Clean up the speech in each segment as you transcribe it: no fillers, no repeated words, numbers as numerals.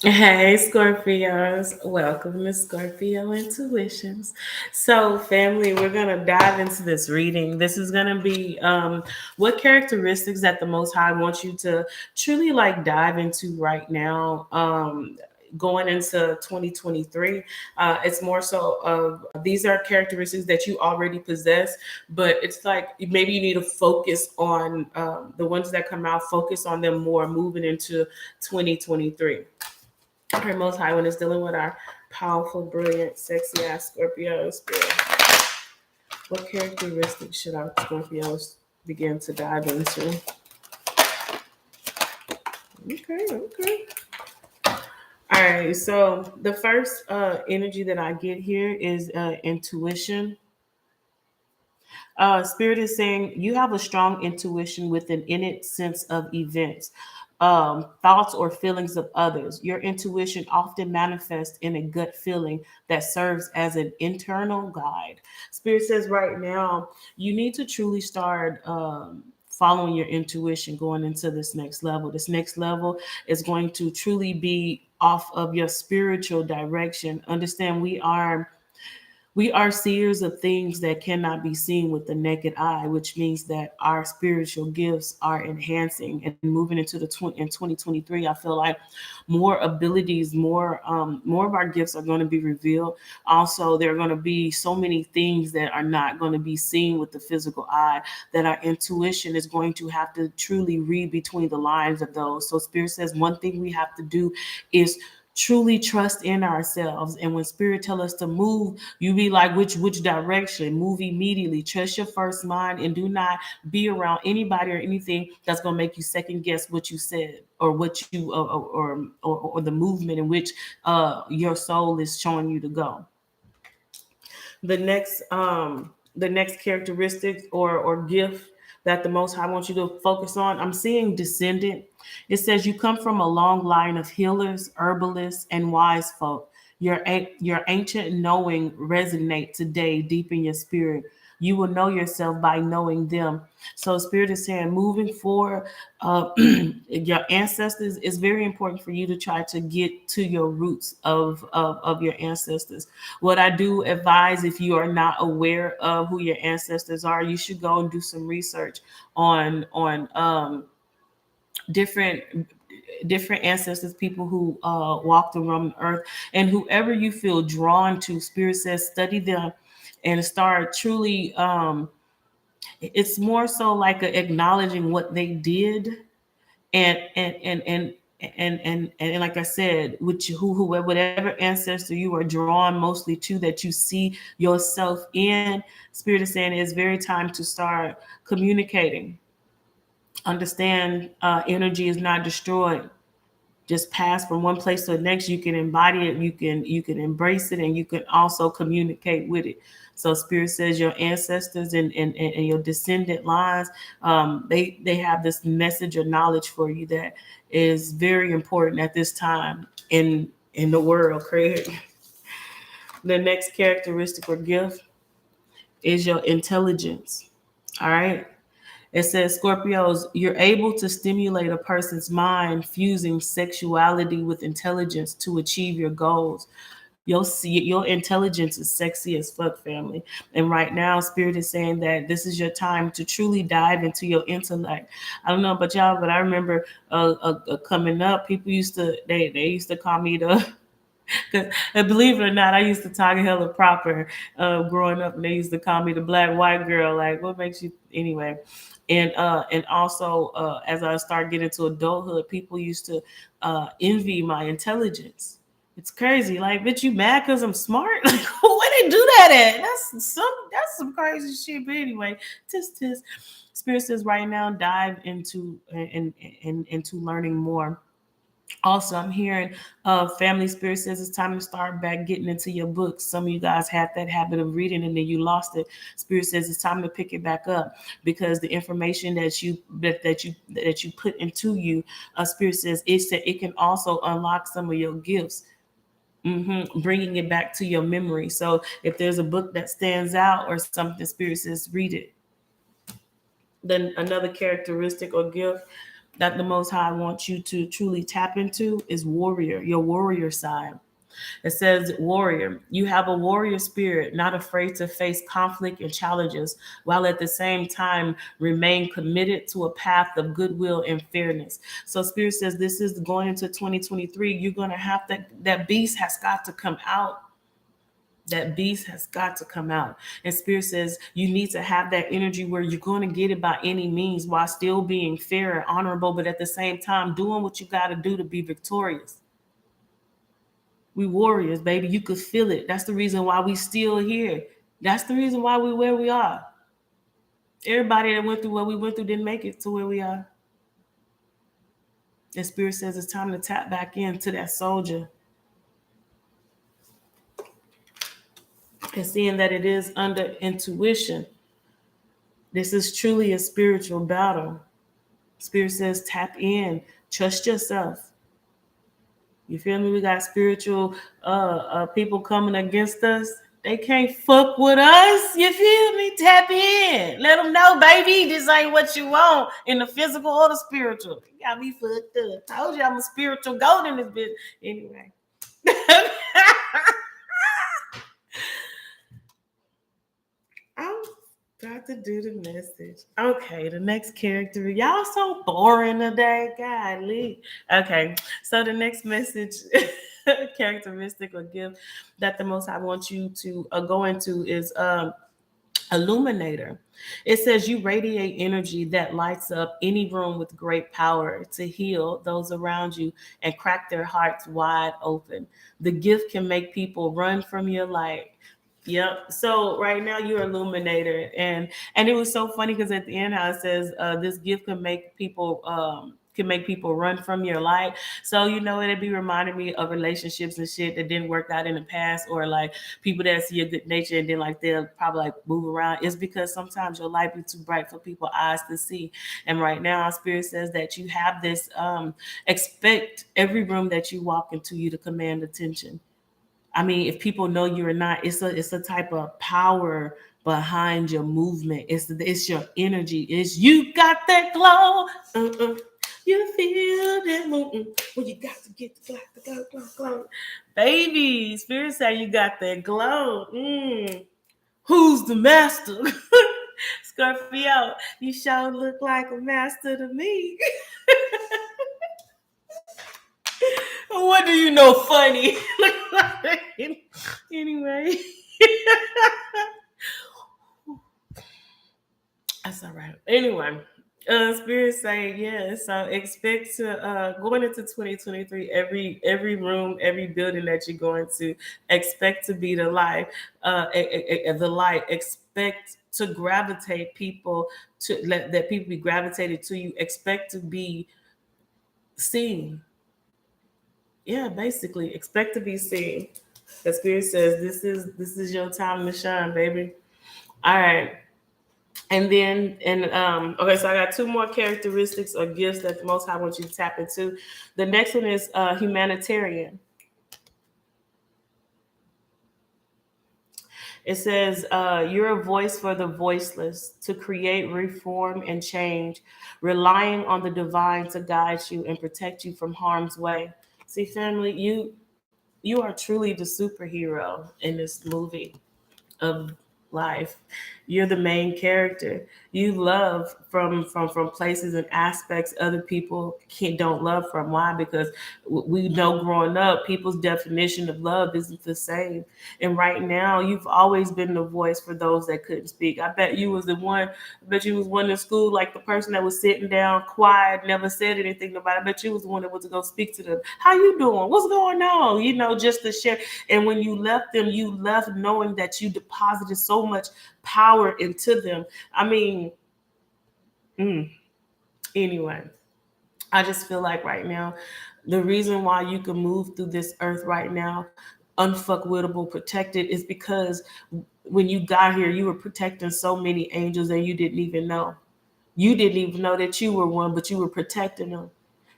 Hey, Scorpios. Welcome to Scorpio Intuitions. So, family, we're going to dive into this reading. This is going to be what characteristics that the Most High wants you to truly dive into right now. Going into 2023, it's more so of these are characteristics that you already possess, but it's like maybe you need to focus on the ones that come out, focus on them more moving into 2023. Our Most High One is dealing with our powerful, brilliant, sexy ass Scorpio spirit. What characteristics should our Scorpios begin to dive into? Okay. All right. So the first energy that I get here is intuition. Spirit is saying you have a strong intuition with an innate sense of events, thoughts, or feelings of others. Your intuition often manifests in a gut feeling that serves as an internal guide. Spirit says right now, you need to truly start. Following your intuition going into this next level. This next level is going to truly be off of your spiritual direction. Understand we are seers of things that cannot be seen with the naked eye, which means that our spiritual gifts are enhancing and moving into in 2023. I feel like more abilities, more of our gifts are going to be revealed. Also, there are going to be so many things that are not going to be seen with the physical eye that our intuition is going to have to truly read between the lines of those. So Spirit says one thing we have to do is truly trust in ourselves, and when spirit tell us to move, you be like which direction, move immediately, trust your first mind, and do not be around anybody or anything that's going to make you second guess what you said or what you or the movement in which your soul is showing you to go. The next characteristic or gift that the Most High wants you to focus on, I'm seeing descendant. It says you come from a long line of healers, herbalists, and wise folk. Your ancient knowing resonate today deep in your spirit. You will know yourself by knowing them. So Spirit is saying, moving forward, your ancestors, is very important for you to try to get to your roots of your ancestors. What I do advise, if you are not aware of who your ancestors are, you should go and do some research on different different ancestors, people who walked the Roman earth, and whoever you feel drawn to. Spirit says study them and start truly. It's more so like acknowledging what they did, and like I said, which whoever whatever ancestor you are drawn mostly to, that you see yourself in. Spirit is saying it's very time to start communicating. Understand, energy is not destroyed, just pass from one place to the next. You can embody it, you can embrace it, and you can also communicate with it. So spirit says your ancestors and your descendant lines, they have this message or knowledge for you that is very important at this time in the world. Craig. The next characteristic or gift is your intelligence. All right. It says, Scorpios, you're able to stimulate a person's mind, fusing sexuality with intelligence to achieve your goals. You'll see your intelligence is sexy as fuck, family. And right now, Spirit is saying that this is your time to truly dive into your intellect. I don't know about y'all, but I remember coming up, people used to they used to call me the. Cause, and believe it or not, I used to talk hella proper growing up, and they used to call me the black white girl. Like, what makes you anyway? And also as I started getting to adulthood, people used to envy my intelligence. It's crazy. Like, bitch, you mad because I'm smart? Like, where they do that at? That's some crazy shit. But anyway, tis. Spirit says right now, dive into learning more. Also, I'm hearing family spirit says it's time to start back getting into your books. Some of you guys had that habit of reading and then you lost it. Spirit says it's time to pick it back up, because the information that you put into you, spirit says it can also unlock some of your gifts. Bringing it back to your memory. So if there's a book that stands out or something, spirit says read it. Then another characteristic or gift that the Most High wants you to truly tap into is warrior, your warrior side. It says, warrior, you have a warrior spirit, not afraid to face conflict and challenges, while at the same time remain committed to a path of goodwill and fairness. So Spirit says this is going into 2023. You're going to have that beast has got to come out. That beast has got to come out. And Spirit says you need to have that energy where you're going to get it by any means while still being fair and honorable, but at the same time doing what you got to do to be victorious. We warriors, baby. You could feel it. That's the reason why we still here. That's the reason why we where we are. Everybody that went through what we went through didn't make it to where we are. The Spirit says it's time to tap back into that soldier. And seeing that it is under intuition. This is truly a spiritual battle. Spirit says tap in. Trust yourself. You feel me? We got spiritual people coming against us. They can't fuck with us. You feel me? Tap in. Let them know, baby, this ain't what you want in the physical or the spiritual. You got me fucked up. Told you I'm a spiritual goat in this bitch. Anyway. I'm about to do the message. Okay, the next character. Y'all so boring today. Golly. Okay, so the next message, characteristic or gift that the Most High wants you to go into is illuminator. It says you radiate energy that lights up any room with great power to heal those around you and crack their hearts wide open. The gift can make people run from your light. Yep. So right now you're illuminator, and it was so funny because at the end how it says this gift can make people run from your light. So it'd be reminding me of relationships and shit that didn't work out in the past, or like people that see your good nature and then like they'll probably like move around. It's because sometimes your light be too bright for people's eyes to see. And right now our Spirit says that you have this expect every room that you walk into you to command attention. I mean, if people know you're not, it's a type of power behind your movement. It's your energy. It's you got that glow. You feel that well, you got to get the glow. Baby, Spirit say you got that glow. Who's the master? Scorpio, you sure look like a master to me. What do you know funny? Anyway. That's all right. Anyway, Spirit saying, yeah, so expect to going into 2023, every room, every building that you're going to, expect to be the light, the light. Expect to gravitate people to that people be gravitated to you. Expect to be seen. Yeah, basically, expect to be seen. The Spirit says this is your time to shine, baby. All right. And then, okay, so I got two more characteristics or gifts that the Most High wants you to tap into. The next one is humanitarian. It says, you're a voice for the voiceless to create, reform, and change, relying on the divine to guide you and protect you from harm's way. See, family, you are truly the superhero in this movie of life. You're the main character. You love from places and aspects other people don't love from. Why? Because we know growing up, people's definition of love isn't the same. And right now, you've always been the voice for those that couldn't speak. I bet you was the one. I bet you was one in school, like the person that was sitting down, quiet, never said anything to nobody. I bet you was the one that was to go speak to them. How you doing? What's going on? Just to share. And when you left them, you left knowing that you deposited so much power into them. I mean, anyway, I just feel like right now, the reason why you can move through this earth right now, unfuckwittable, protected, is because when you got here, you were protecting so many angels and you didn't even know. You didn't even know that you were one, but you were protecting them.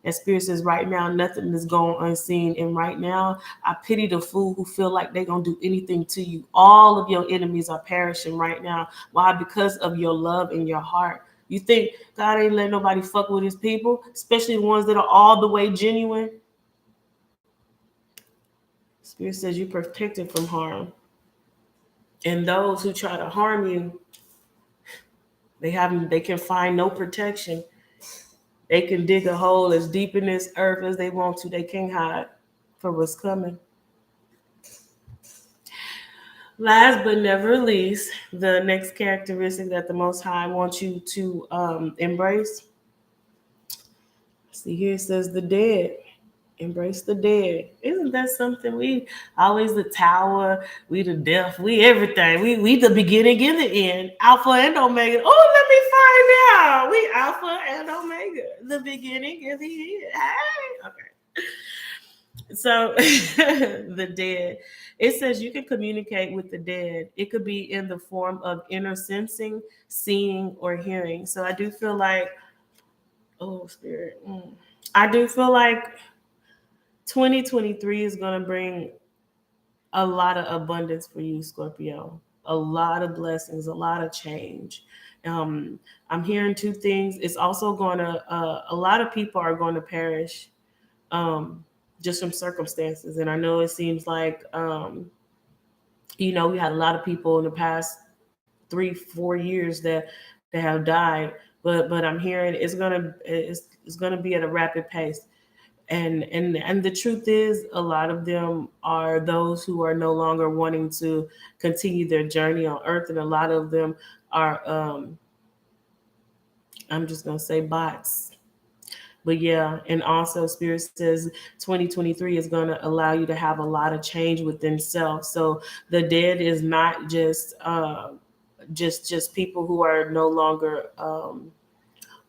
And Spirit says right now, nothing is going unseen. And right now, I pity the fool who feel like they're going to do anything to you. All of your enemies are perishing right now. Why? Because of your love in your heart. You think God ain't let nobody fuck with his people, especially the ones that are all the way genuine? Spirit says you're protected from harm. And those who try to harm you, they can find no protection. They can dig a hole as deep in this earth as they want to. They can't hide from what's coming. Last but never least, the next characteristic that the Most High wants you to embrace. See, here it says the dead. Embrace the dead. Isn't that something? We always the tower, we the death, we everything. We the beginning and the end, Alpha and Omega. Oh, let me find out. We Alpha and Omega, the beginning and the end. Hey, okay. So the dead. It says you can communicate with the dead. It could be in the form of inner sensing, seeing, or hearing. So I do feel like, oh, spirit. I do feel like 2023 is going to bring a lot of abundance for you, Scorpio. A lot of blessings, a lot of change. I'm hearing two things. It's also going to, a lot of people are going to perish just from circumstances. And I know it seems like, we had a lot of people in the past 3-4 years that have died. But I'm hearing it's gonna be at a rapid pace. And the truth is, a lot of them are those who are no longer wanting to continue their journey on earth, and a lot of them are I'm just gonna say bots. But yeah, and also Spirit says 2023 is going to allow you to have a lot of change within self. So the dead is not just people who are no longer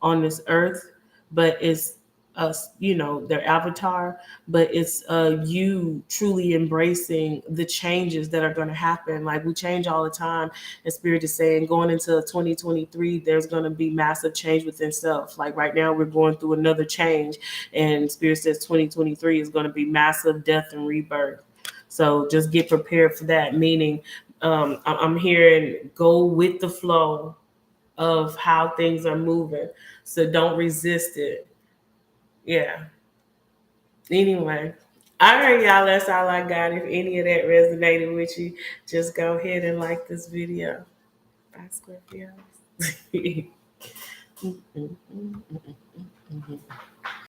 on this earth, but it's us, their avatar, but it's you truly embracing the changes that are going to happen. Like, we change all the time, and Spirit is saying going into 2023 there's going to be massive change within self. Like right now we're going through another change, and Spirit says 2023 is going to be massive death and rebirth. So just get prepared for that, meaning I'm hearing go with the flow of how things are moving. So don't resist it. Yeah. Anyway. All right, y'all. That's all I got. If any of that resonated with you, just go ahead and like this video. Bye, Scorpio.